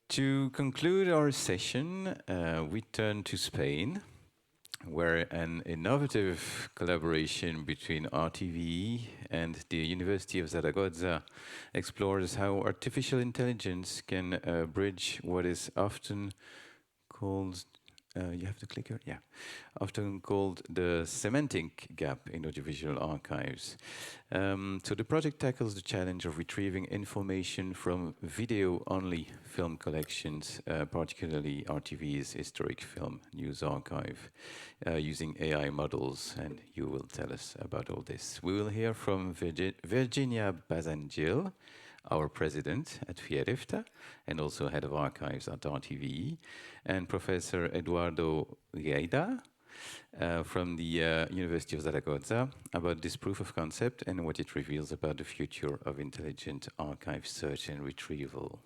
To conclude our session, we turn to Spain, where an innovative collaboration between RTVE and the University of Zaragoza explores how artificial intelligence can bridge what is often called, you have the clicker? Yeah. Often called the semantic gap in audiovisual archives. So the project tackles the challenge of retrieving information from video-only film collections, particularly RTV's historic film news archive, using AI models, and you will tell us about all this. We will hear from Virginia Bazán-Gil, our president at FIAT and also head of archives at RTVE, and Professor Eduardo Lleida from the University of Zaragoza about this proof of concept and what it reveals about the future of intelligent archive search and retrieval.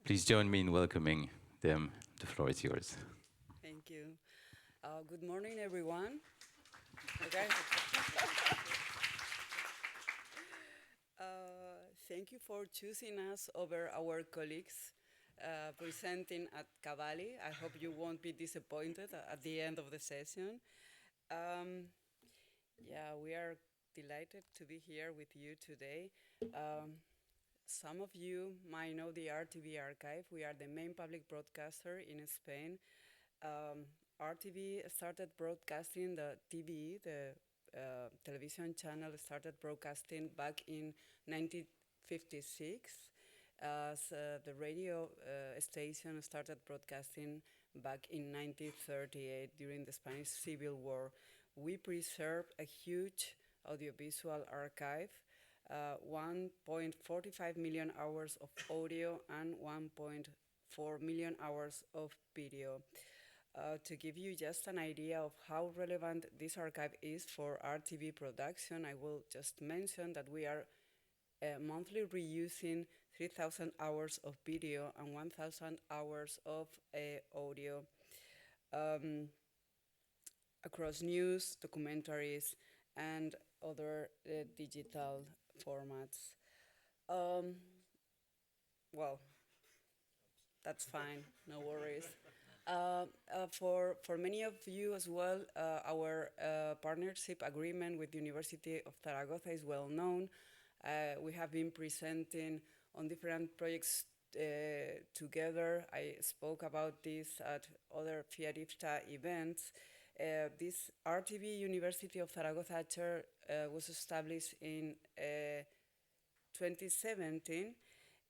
Please join me in welcoming them. The floor is yours. Thank you. Good morning, everyone. Okay. Thank you for choosing us over our colleagues presenting at Cavalli. I hope you won't be disappointed at the end of the session. Yeah, we are delighted to be here with you today. Some of you might know the RTV archive. We are the main public broadcaster in Spain. RTV started broadcasting the TVE, the television channel started broadcasting back in 1956 as the radio station started broadcasting back in 1938 during the Spanish Civil War. We preserved a huge audiovisual archive, 1.45 million hours of audio and 1.4 million hours of video. To give you just an idea of how relevant this archive is for RTV production, I will just mention that we are monthly reusing 3,000 hours of video and 1,000 hours of audio across news, documentaries, and other digital formats. Well, that's fine, no worries. For many of you as well, our partnership agreement with the University of Zaragoza is well known. We have been presenting on different projects together. I spoke about this at other FIAT IFTA events. This RTV University of Zaragoza chair was established in 2017,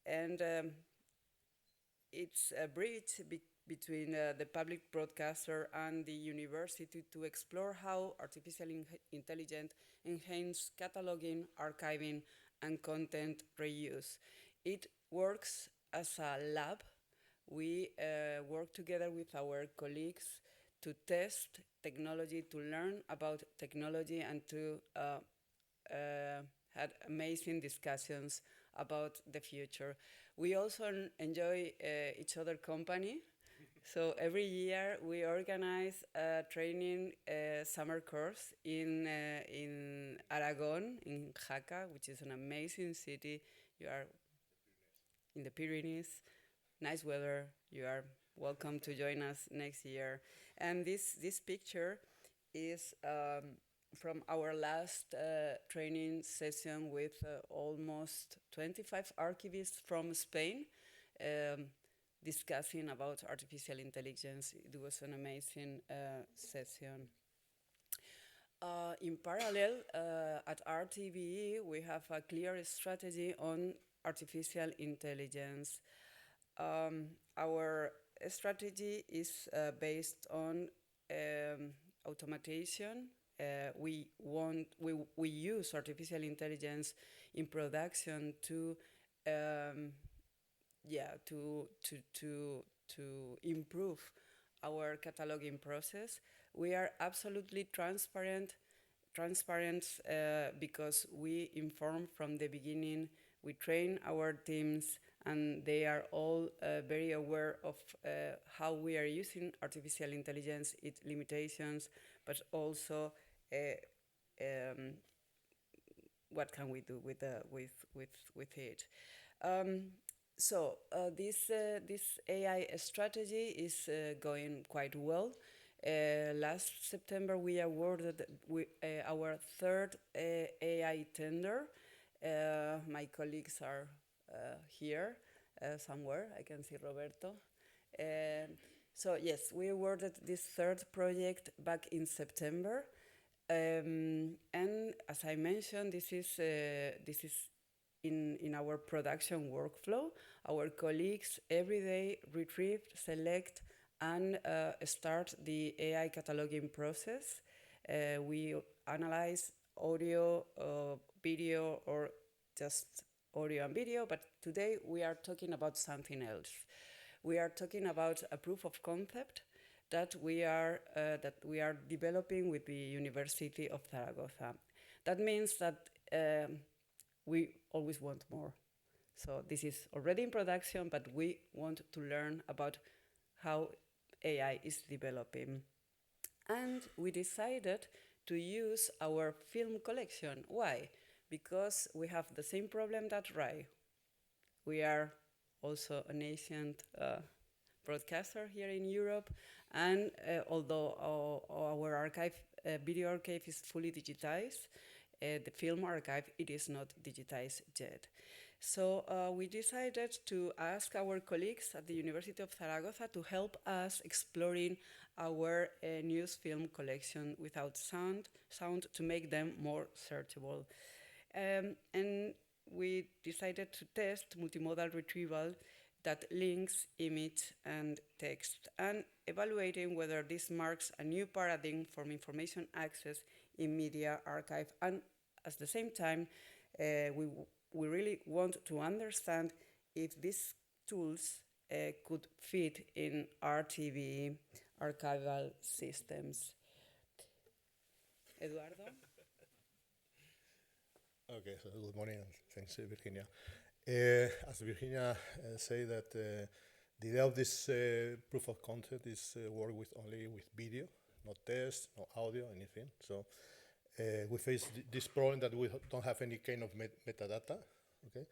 and it's a bridge between the public broadcaster and the university to explore how artificial intelligence enhances cataloging, archiving, and content reuse. It works as a lab. We work together with our colleagues to test technology, to learn about technology, and to had amazing discussions about the future. We also enjoy each other company. So every year we organize a training summer course in Aragon, in Jaca, which is an amazing city. You are in the Pyrenees, nice weather. You are welcome to join us next year. And this picture is from our last training session with almost 25 archivists from Spain. Discussing about artificial intelligence. It was an amazing session. In parallel, at RTVE, we have a clear strategy on artificial intelligence. Our strategy is based on automation. We use artificial intelligence in production to improve our cataloging process. We are absolutely transparent because we inform from the beginning. We train our teams, and they are all very aware of how we are using artificial intelligence, its limitations, but also what can we do with it. So this AI strategy is going quite well. Last September, we awarded our third AI tender. My colleagues are here somewhere. I can see Roberto. So yes, we awarded this third project back in September. And as I mentioned, this is in our production workflow. Our colleagues every day retrieve, select, and start the AI cataloging process. We analyze audio, video, or just audio and video, but today we are talking about something else. We are talking about a proof of concept that we are developing with the University of Zaragoza. That means that we always want more. So this is already in production, but we want to learn about how AI is developing. And we decided to use our film collection. Why? Because we have the same problem that RAI. We are also a nascent broadcaster here in Europe, and although our archive, video archive is fully digitized, the film archive, it is not digitized yet. So we decided to ask our colleagues at the University of Zaragoza to help us exploring our news film collection without sound to make them more searchable. And we decided to test multimodal retrieval that links image and text, and evaluating whether this marks a new paradigm for information access in media archive. And at the same time, we really want to understand if these tools could fit in RTVE archival systems. Eduardo? Okay, so good morning, and thanks, Virginia. As Virginia said, that the idea of this proof of concept is work only with video, not text, no audio, anything. So we face this problem that we don't have any kind of metadata. Okay,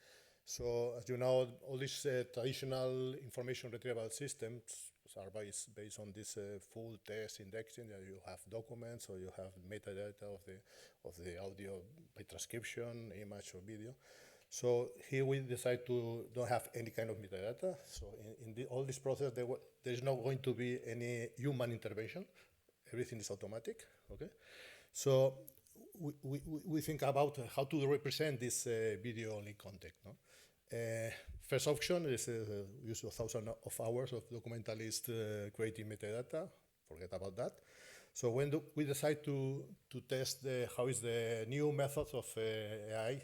so as you know, all these traditional information retrieval systems are based on this full text indexing. That you have documents, or you have metadata of the audio by transcription, image, or video. So here we decide to don't have any kind of metadata. So in all this process, there is not going to be any human intervention. Everything is automatic. Okay, so we think about how to represent this video-only content. No? First option is use of thousands of hours of documentalist creating metadata. Forget about that. So when we decide to test how is the new methods of AI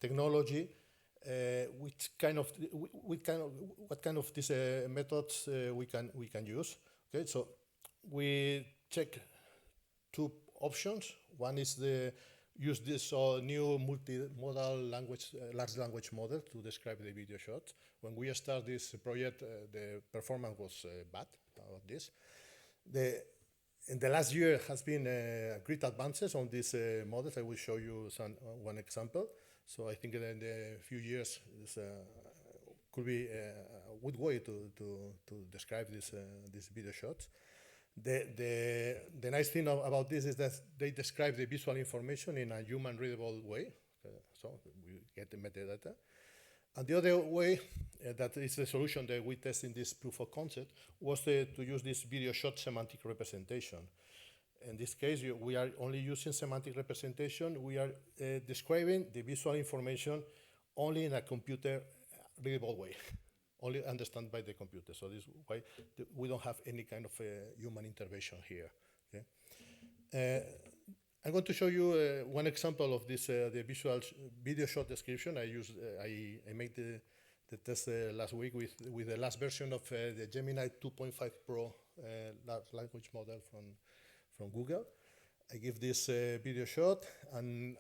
technology, what kind of these methods we can use? Okay, so we check two options. One is use this new multimodal large language model to describe the video shots. When we start this project, the performance was bad about this. In the last year has been great advances on these models. I will show you one example. So I think in the few years this could be a good way to describe these video shots. The nice thing about this is that they describe the visual information in a human readable way. So we get the metadata. And the other way, that is the solution that we test in this proof of concept, was to use this video shot semantic representation. In this case, we are only using semantic representation. We are describing the visual information only in a computer readable way, only understood by the computer. So this is why we don't have any kind of human intervention here. Okay? I'm going to show you one example of this the video shot description. I made the test last week with the last version of the Gemini 2.5 Pro large language model from Google. I give this video shot, and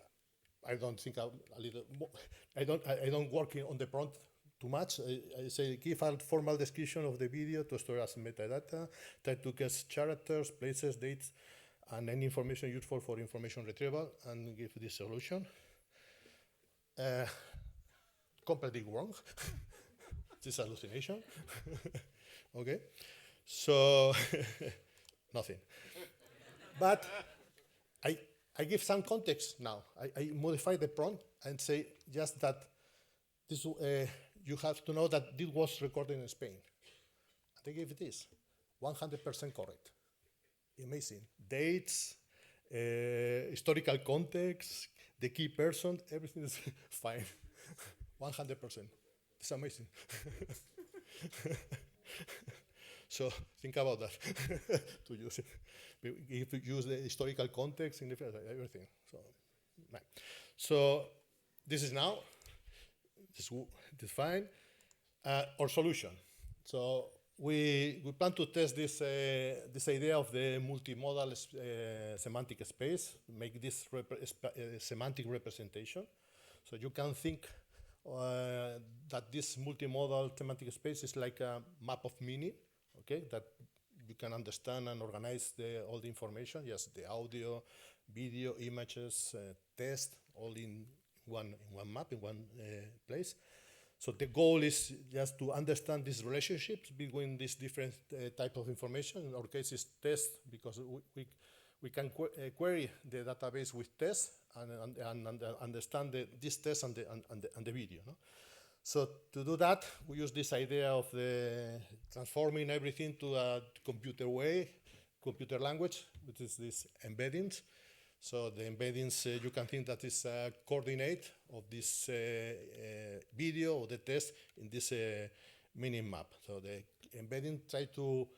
I don't think I don't work on the prompt too much. I say give a formal description of the video to store as metadata, try to guess characters, places, dates, and any information useful for information retrieval, and give this solution. completely wrong. This hallucination. Okay, so nothing. But I give some context now. I modify the prompt and say just that this, you have to know that this was recorded in Spain. And I give this, 100% correct. Amazing. Dates, historical context, the key person, everything is fine. 100%. It's amazing. So think about that to use it. If you use the historical context, everything. So this is now. This is fine. Our solution. So we plan to test this idea of the multimodal semantic space, make this semantic representation. So you can think that this multimodal semantic space is like a map of meaning, okay, that you can understand and organize all the information, yes, the audio, video, images, text, all in one map, in one place. So the goal is just to understand these relationships between these different type of information. In our case, it's text, because we can query the database with text and understand this text and the video. No? So to do that, we use this idea of the transforming everything to a computer language, which is this embeddings. So the embeddings, you can think that is a coordinate of this video or the text in this meaning map. So the embedding try to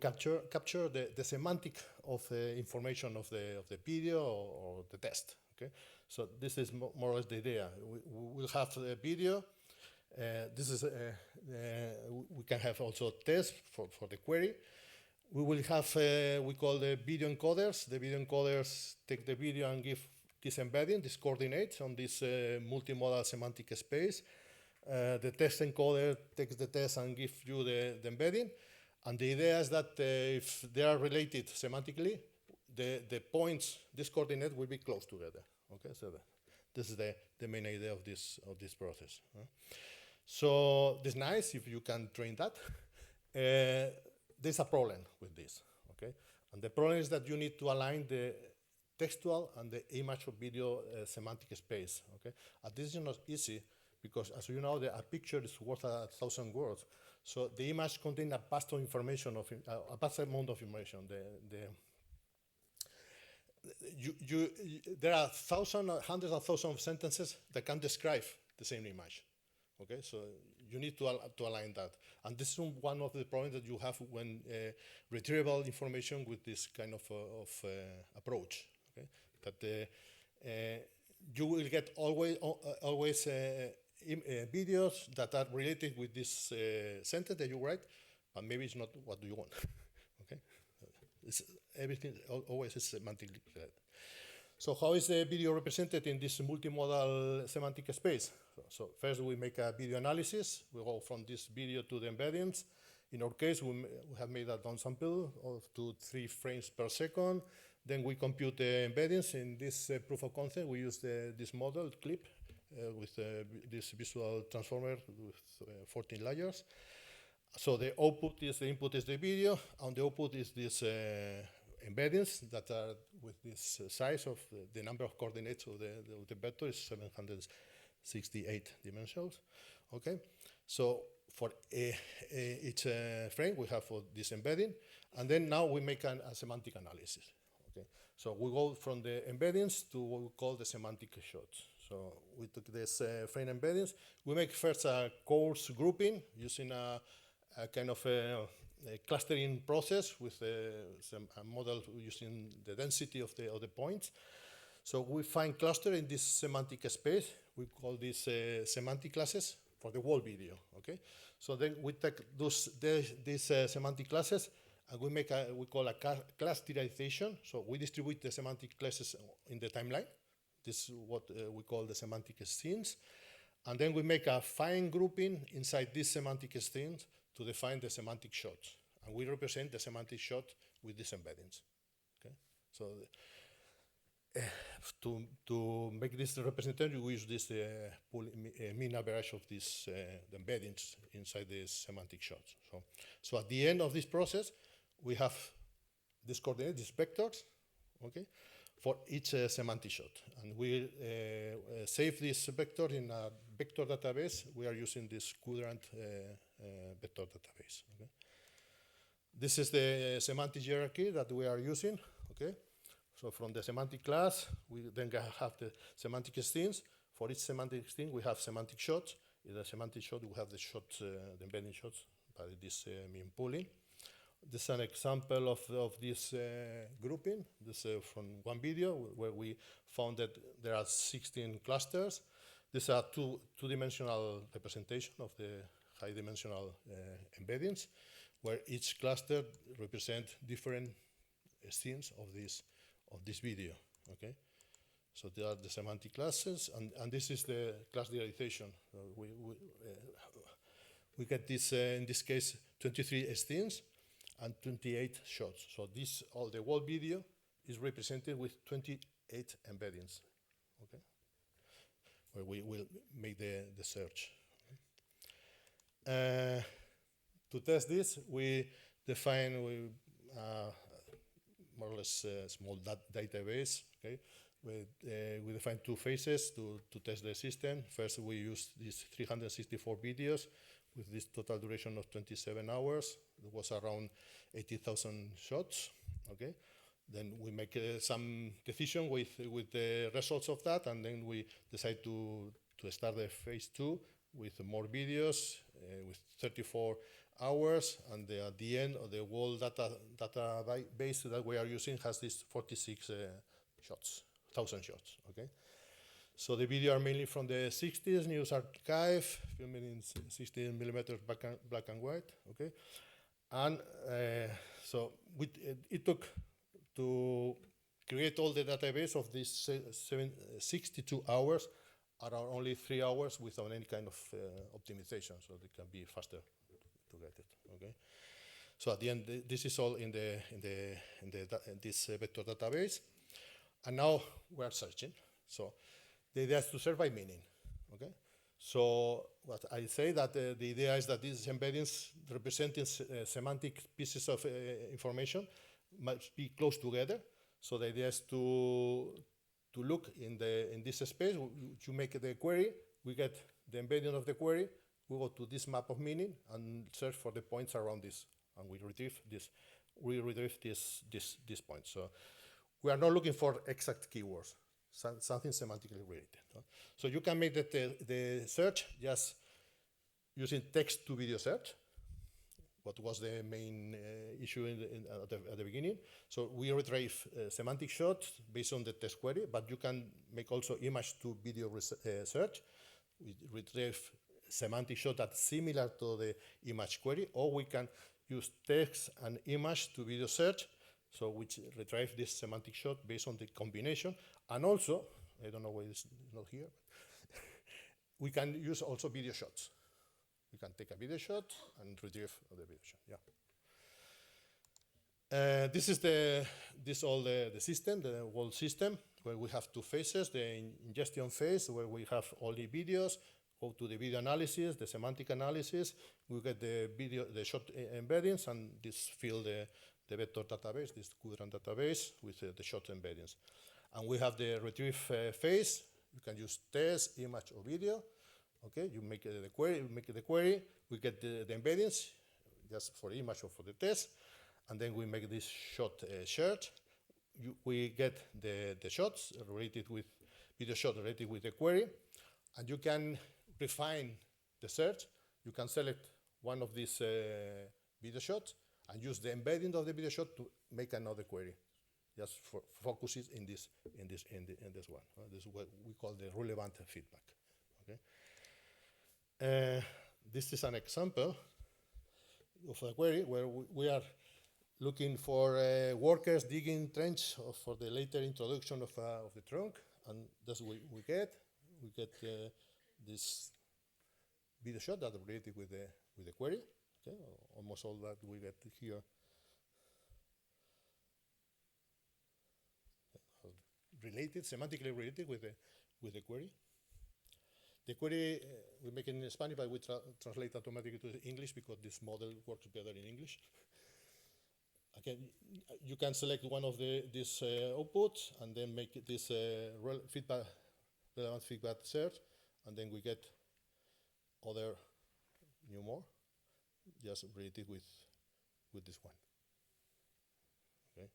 capture the semantic of the information of the video or the text. Okay, so this is more or less the idea. We will have a video. This is we can have also text for the query. We will have we call the video encoders. The video encoders take the video and give this embedding, this coordinates on this multimodal semantic space. The text encoder takes the text and gives you the embedding. And the idea is that if they are related semantically, the points, this coordinate will be close together. Okay, so this is the main idea of this process. So it's nice if you can train that. There's a problem with this, okay? And the problem is that you need to align the textual and the image or video semantic space, okay? And this is not easy because, as you know, a picture is worth 1,000 words. So the image contains a vast information, a vast amount of information. There are hundreds of thousands of sentences that can describe the same image. Okay, so you need to align that. And this is one of the problems that you have when retrieval information with this kind of approach. Okay, that you will get always videos that are related with this sentence that you write, but maybe it's not what you want. Okay, everything always is semantically related. So how is the video represented in this multimodal semantic space? So first we make a video analysis. We go from this video to the embeddings. In our case, we have made a downsample of 2 to 3 frames per second. Then we compute the embeddings. In this proof of concept, we use this model clip with this visual transformer with 14 layers. So the input is the video, and the output is this embeddings that are with this size of the number of coordinates of the vector is 768 dimensions. Okay, so for each frame we have for this embedding, and then now we make a semantic analysis. Okay, so we go from the embeddings to what we call the semantic shots. So we took this frame embeddings. We make first a coarse grouping using a kind of a clustering process with a model using the density of the points. So we find cluster in this semantic space. We call these semantic classes for the whole video. Okay, so then we take these semantic classes and we call a clusterization. So we distribute the semantic classes in the timeline. This is what we call the semantic scenes, and then we make a fine grouping inside these semantic scenes to define the semantic shots, and we represent the semantic shot with these embeddings. Okay, so to make this representation, we use this mean average of these the embeddings inside the semantic shots. So at the end of this process, we have this coordinate, these vectors, okay, for each semantic shot. And we save this vector in a vector database. We are using this quadrant vector database. Okay? This is the semantic hierarchy that we are using. Okay, so from the semantic class, we then have the semantic strings. For each semantic string, we have semantic shots. In the semantic shot, we have the shots, the embedding shots by this mean pooling. This is an example of this grouping. This is from one video where we found that there are 16 clusters. These are two-dimensional representation of the high-dimensional embeddings, where each cluster represents different scenes of this video. Okay, so they are the semantic classes, and this is the class realization. We get this in this case 23 scenes and 28 shots. So this the whole video is represented with 28 embeddings. Okay, where we will make the search. To test this, we define more or less a small database. Okay, we define two phases to test the system. First, we use these 364 videos with this total duration of 27 hours. It was around 80,000 shots. Okay, then we make some decision with the results of that, and then we decide to start the phase 2 with more videos with 34 hours, and at the end of the whole database that we are using has this 46,000 shots. Okay, so the video are mainly from the 60s news archive, filmed in 16 millimeters black and white. Okay, and so it took to create all the database of these 62 hours around only 3 hours without any kind of optimization, so it can be faster to get it. Okay, so at the end, this is all in this vector database, and now we are searching. So the idea is to search by meaning. Okay, so what I say that the idea is that these embeddings representing semantic pieces of information must be close together. So the idea is to look in this space. You make the query, we get the embedding of the query, we go to this map of meaning and search for the points around this, and we retrieve this. We retrieve this point. So we are not looking for exact keywords, something semantically related. So you can make the search just using text to video search. What was the main issue at the beginning? So we retrieve semantic shots based on the text query, but you can make also image to video search. We retrieve semantic shot that's similar to the image query, or we can use text and image to video search, so which retrieve this semantic shot based on the combination. And also, I don't know why it's not here, we can use also video shots. You can take a video shot and retrieve the video shot. Yeah. This is the system, the whole system, where we have two phases: the ingestion phase, where we have all the videos, go to the video analysis, the semantic analysis. We get the video, the shot embeddings, and this fill the vector database, this quadrant database with the shot embeddings. And we have the retrieve phase. You can use text, image, or video. Okay, you make the query, we get the embeddings, just for the image or for the test, and then we make this shot search. We get the shots related with video shot related with the query, and you can refine the search. You can select one of these video shots and use the embedding of the video shot to make another query. Just focus it in this one. This is what we call the relevant feedback. Okay. This is an example of a query where we are looking for workers digging trench for the later introduction of the trunk, and that's what we get. We get this video shot that related with the query. Okay, almost all that we get here. related, semantically related with the query. The query we make it in Spanish, but we translate automatically to English because this model works better in English. Again, you can select one of these outputs and then make this relevant feedback search, and then we get other new more, just related with this one. Okay.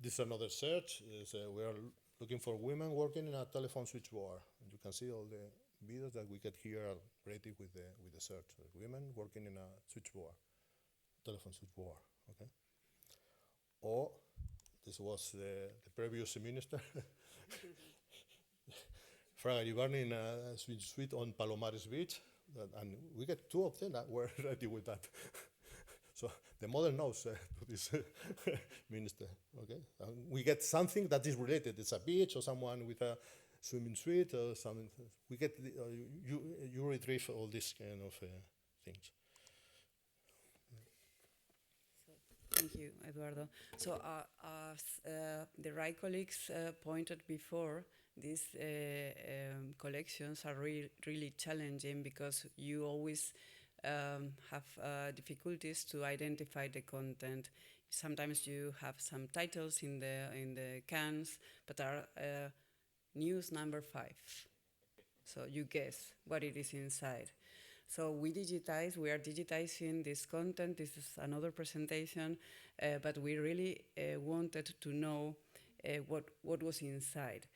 This is another search. We are looking for women working in a telephone switchboard. And you can see all the videos that we get here are related with the search. Women working in a switchboard, telephone switchboard. Okay. Or this was the previous minister, Fraga Ibarni, in a suite on Palomares Beach, and we get two of them that were ready with that. So the model knows this minister, okay? We get something that is related. It's a beach or someone with a swimming suite or something. We get, you retrieve all these kind of things. Thank you, Eduardo. So as the right colleagues pointed before, these collections are really challenging because you always have difficulties to identify the content. Sometimes you have some titles in the cans, but are news number 5. So you guess what it is inside. So we are digitizing this content. This is another presentation, but we really wanted to know what was inside.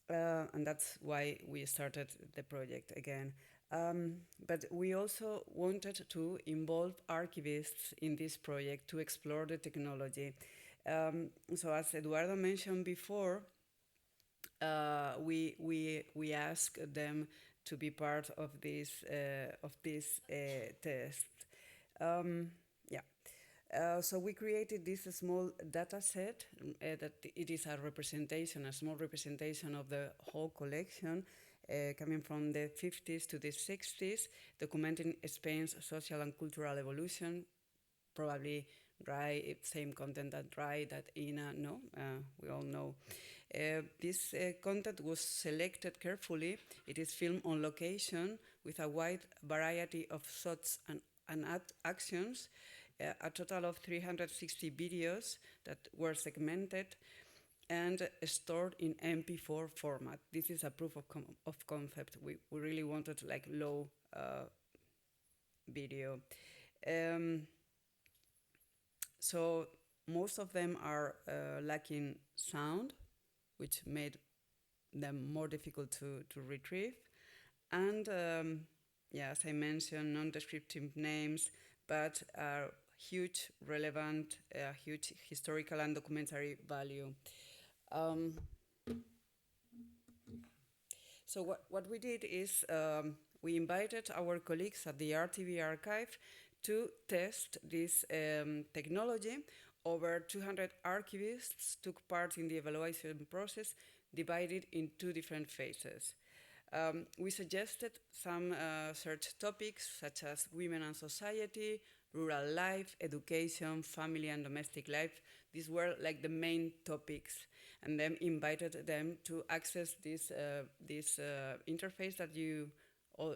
And that's why we started the project again. But we also wanted to involve archivists in this project to explore the technology. So as Eduardo mentioned before, we asked them to be part of this test. So we created this small data set that it is a small representation of the whole collection, coming from the 50s to the 60s, documenting Spain's social and cultural evolution, probably dry, same content that dry, that Ina, no, we all know. This content was selected carefully. It is filmed on location with a wide variety of shots and actions, a total of 360 videos that were segmented and stored in MP4 format. This is a proof of concept. We really wanted like low video. So most of them are lacking sound, which made them more difficult to retrieve. And as I mentioned, non-descriptive names, but are huge relevant, huge historical and documentary value. So what we did is we invited our colleagues at the RTVE archive to test this technology. Over 200 archivists took part in the evaluation process, divided in 2 different phases. We suggested some search topics such as women and society, rural life, education, family and domestic life. These were like the main topics, and then invited them to access this interface that you all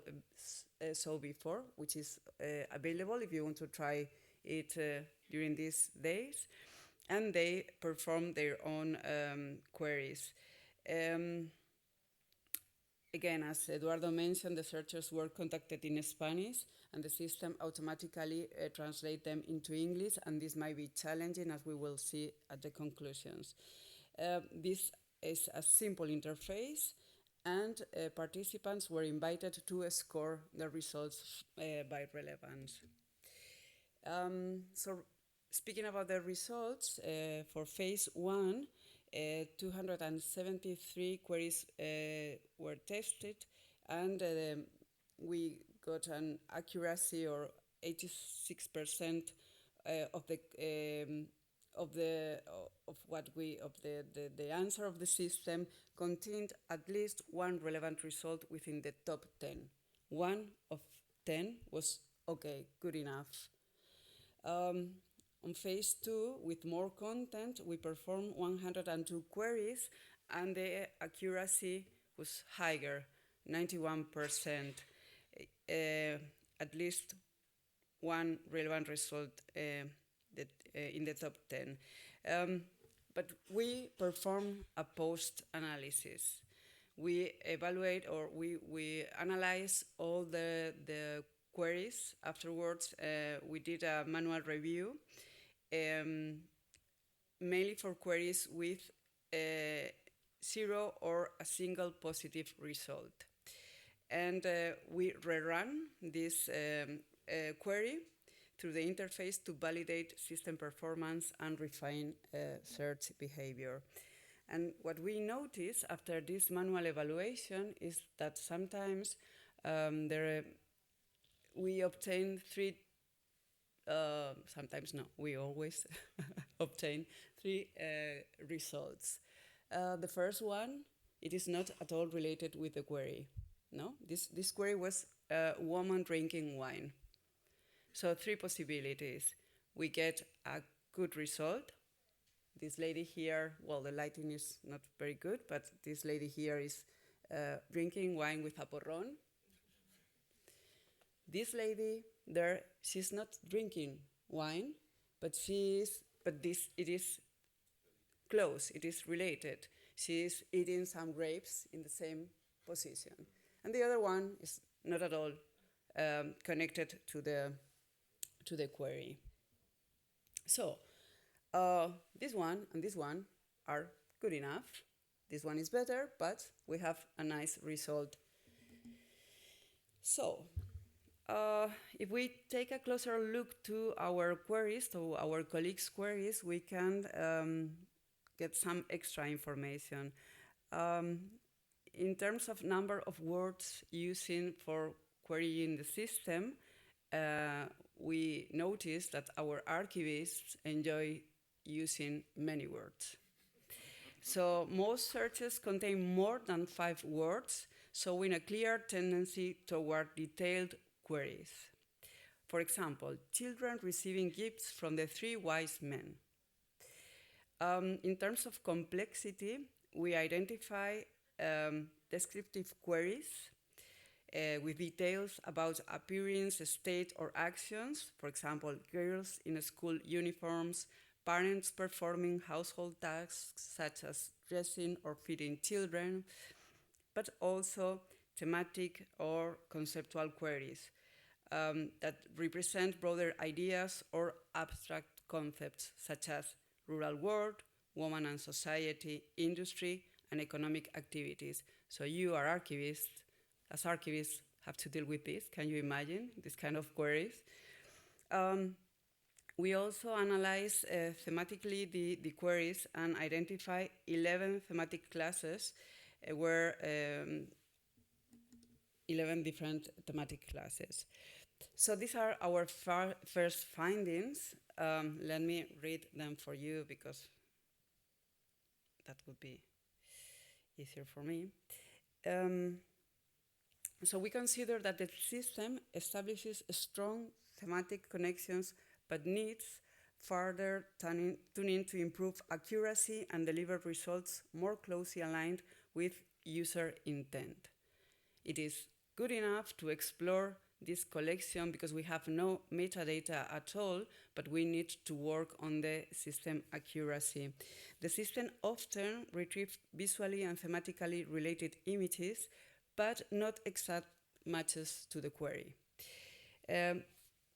saw before, which is available if you want to try it during these days, and they perform their own queries. Again, as Eduardo mentioned, the searchers were contacted in Spanish, and the system automatically translates them into English, and this might be challenging, as we will see at the conclusions. This is a simple interface, and participants were invited to score the results by relevance. So speaking about the results, for phase 1, 273 queries were tested, and we got an accuracy or 86% the answer of the system contained at least one relevant result within the top 10. 1 of 10 was okay, good enough. On phase 2, with more content, we performed 102 queries, and the accuracy was higher, 91%. At least one relevant result in the top 10. But we perform a post-analysis. We evaluate, or we analyze all the queries. Afterwards, we did a manual review, mainly for queries with 0 or a single positive result. And we rerun this query through the interface to validate system performance and refine search behavior. And what we notice after this manual evaluation is that sometimes we obtain we always obtain 3 results. The first one, it is not at all related with the query. No, this query was woman drinking wine. So 3 possibilities. We get a good result. This lady here, well, the lighting is not very good, but this lady here is drinking wine with a porrón. This lady there, she's not drinking wine, but it is close, it is related. She is eating some grapes in the same position. And the other one is not at all connected to the query. So this one and this one are good enough. This one is better, but we have a nice result. So if we take a closer look to our queries, to our colleagues' queries, we can get some extra information. In terms of number of words using for querying the system, we noticed that our archivists enjoy using many words. So most searches contain more than 5 words, showing a clear tendency toward detailed queries. For example, children receiving gifts from the 3 wise men. In terms of complexity, we identify descriptive queries with details about appearance, state, or actions. For example, girls in school uniforms, parents performing household tasks such as dressing or feeding children, but also thematic or conceptual queries that represent broader ideas or abstract concepts such as rural world, woman and society, industry, and economic activities. So you are archivists, as archivists have to deal with this. Can you imagine this kind of queries? We also analyze thematically the queries and identify 11 thematic classes where 11 different thematic classes. So these are our first findings. Let me read them for you because that would be easier for me. So we consider that the system establishes strong thematic connections but needs further tuning to improve accuracy and deliver results more closely aligned with user intent. It is good enough to explore this collection because we have no metadata at all, but we need to work on the system accuracy. The system often retrieves visually and thematically related images, but not exact matches to the query.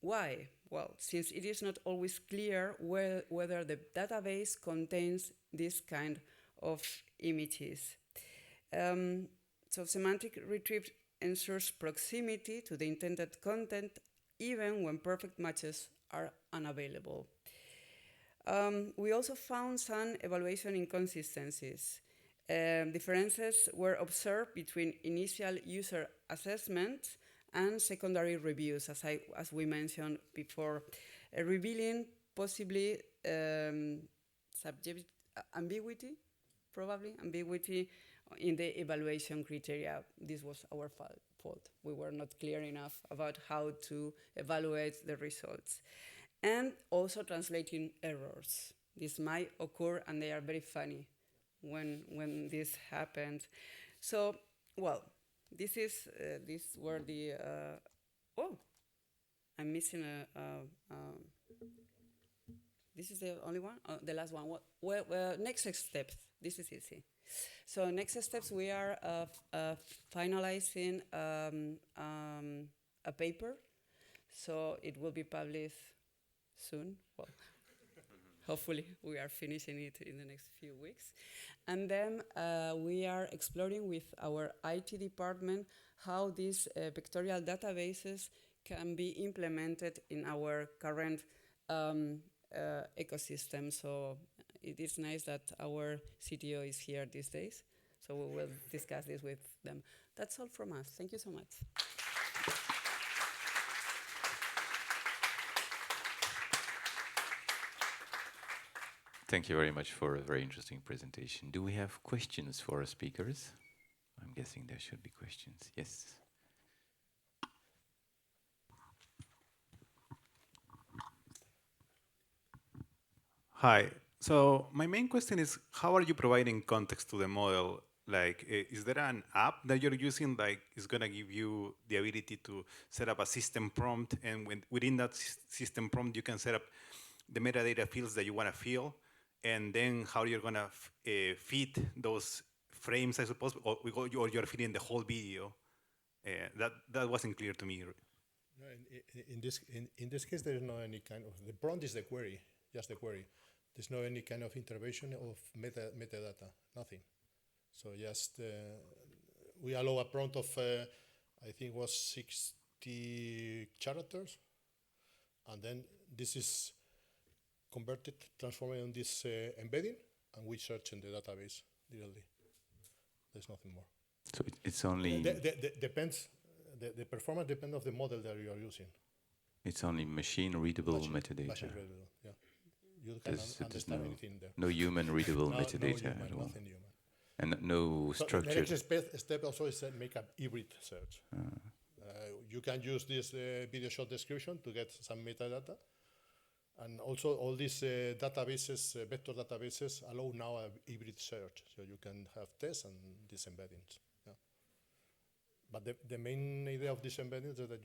Why? Well, since it is not always clear whether the database contains this kind of images. So semantic retrieve ensures proximity to the intended content even when perfect matches are unavailable. We also found some evaluation inconsistencies. Differences were observed between initial user assessment and secondary reviews, as we mentioned before, revealing possibly ambiguity, probably ambiguity in the evaluation criteria. This was our fault. We were not clear enough about how to evaluate the results. And also translating errors. This might occur, and they are very funny when this happens. So, well, these were the, oh, I'm missing this is the only one? The last one. Well, next steps. This is easy. So next steps, we are finalizing a paper. So it will be published soon. Well, hopefully we are finishing it in the next few weeks. And then we are exploring with our IT department how these vectorial databases can be implemented in our current ecosystem. So it is nice that our CTO is here these days. So we will discuss this with them. That's all from us. Thank you so much. Thank you very much for a very interesting presentation. Do we have questions for our speakers? I'm guessing there should be questions. Yes. Hi. So my main question is, how are you providing context to the model? Like, is there an app that you're using, like, is going to give you the ability to set up a system prompt, and within that system prompt, you can set up the metadata fields that you want to fill, and then how you're going to feed those frames, I suppose, or you're feeding the whole video? That wasn't clear to me. No, in this case, there is no any kind of, the prompt is the query, just the query. There's no any kind of intervention of metadata, nothing. So just, we allow a prompt of, I think was 60 characters. And then this is converted, transformed in this embedding, and we search in the database directly. There's nothing more. So it's only... Depends, the performance depends on the model that you are using. It's only machine-readable metadata. Machine-readable, yeah. You can understand anything there. No human-readable metadata no human, at all. Nothing human. And no structured... The next step also is make an hybrid search. You can use this video short description to get some metadata. And also all these databases, vector databases, allow now a hybrid search. So you can have tests and these embeddings. Yeah. But the main idea of these embeddings is that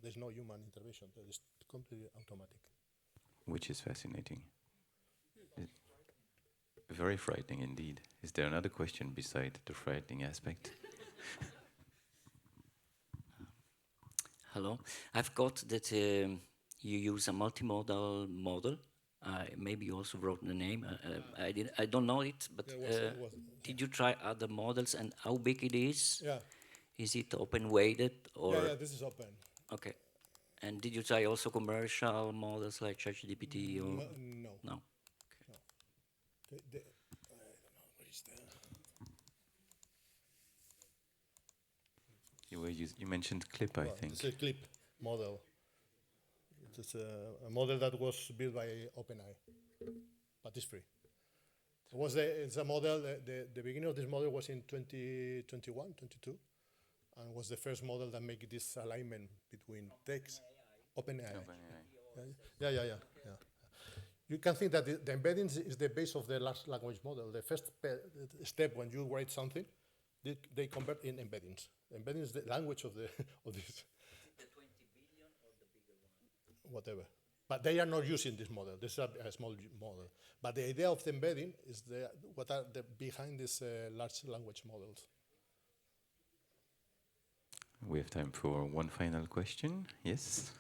there's no human intervention. It's completely automatic. Which is fascinating. Very frightening indeed. Is there another question beside the frightening aspect? Hello. I've got that you use a multimodal model. Maybe you also wrote the name. I don't know it, but did you try other models and how big it is? Yeah. Is it open-weighted or? Yeah, this is open. Okay. And did you try also commercial models like ChatGPT or? No. No. No. I don't know what is there. You mentioned Clip, I think. It's a Clip model. It's a model that was built by OpenAI, but it's free. It's a model. The beginning of this model was in 2021, 22, and was the first model that made this alignment between text. OpenAI. Yeah. You can think that the embedding is the base of the large language model. The first step when you write something, they convert in embeddings. Embedding is the language of the of this. Is it the 20 billion or the bigger one? Whatever. But they are not using this model. This is a small model. But the idea of the embedding is what are behind these large language models. We have time for one final question. Yes?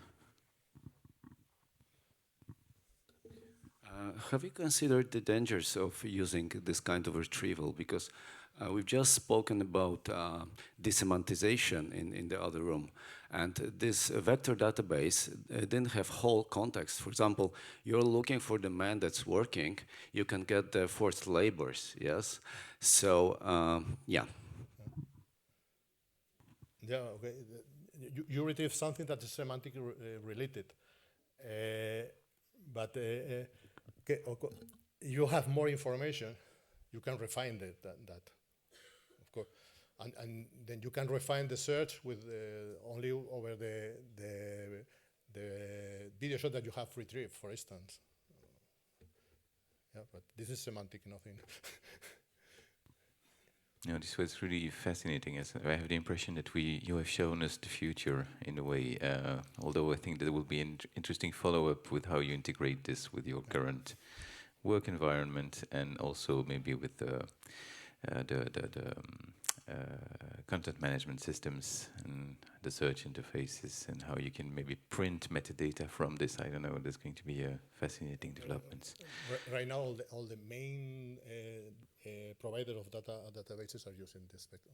Have you considered the dangers of using this kind of retrieval? Because we've just spoken about desemantization in the other room. And this vector database didn't have whole context. For example, you're looking for the man that's working, you can get the forced labors, yes? So, yeah. Yeah, okay. You retrieve something that is semantic related. But you have more information, you can refine that, of course, and then you can refine the search with only over the video shot that you have retrieved, for instance. Yeah, but this is semantic, nothing. No, this was really fascinating. As I have the impression that you have shown us the future in a way. Although I think there will be an interesting follow-up with how you integrate this with your current work environment, and also maybe with the content management systems and the search interfaces, and how you can maybe print metadata from this. I don't know. There's going to be a fascinating developments. Right now, all the main providers of databases are using this vector,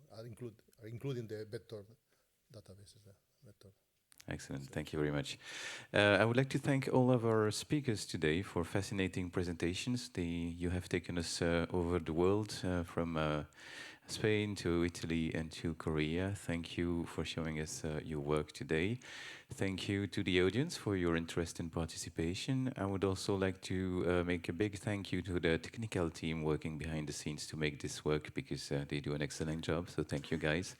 including the vector databases. Vector. Excellent. Thank you very much. I would like to thank all of our speakers today for fascinating presentations. You have taken us over the world, from Spain to Italy and to Korea. Thank you for showing us your work today. Thank you to the audience for your interest and participation. I would also like to make a big thank you to the technical team working behind the scenes to make this work, because they do an excellent job. So thank you, guys.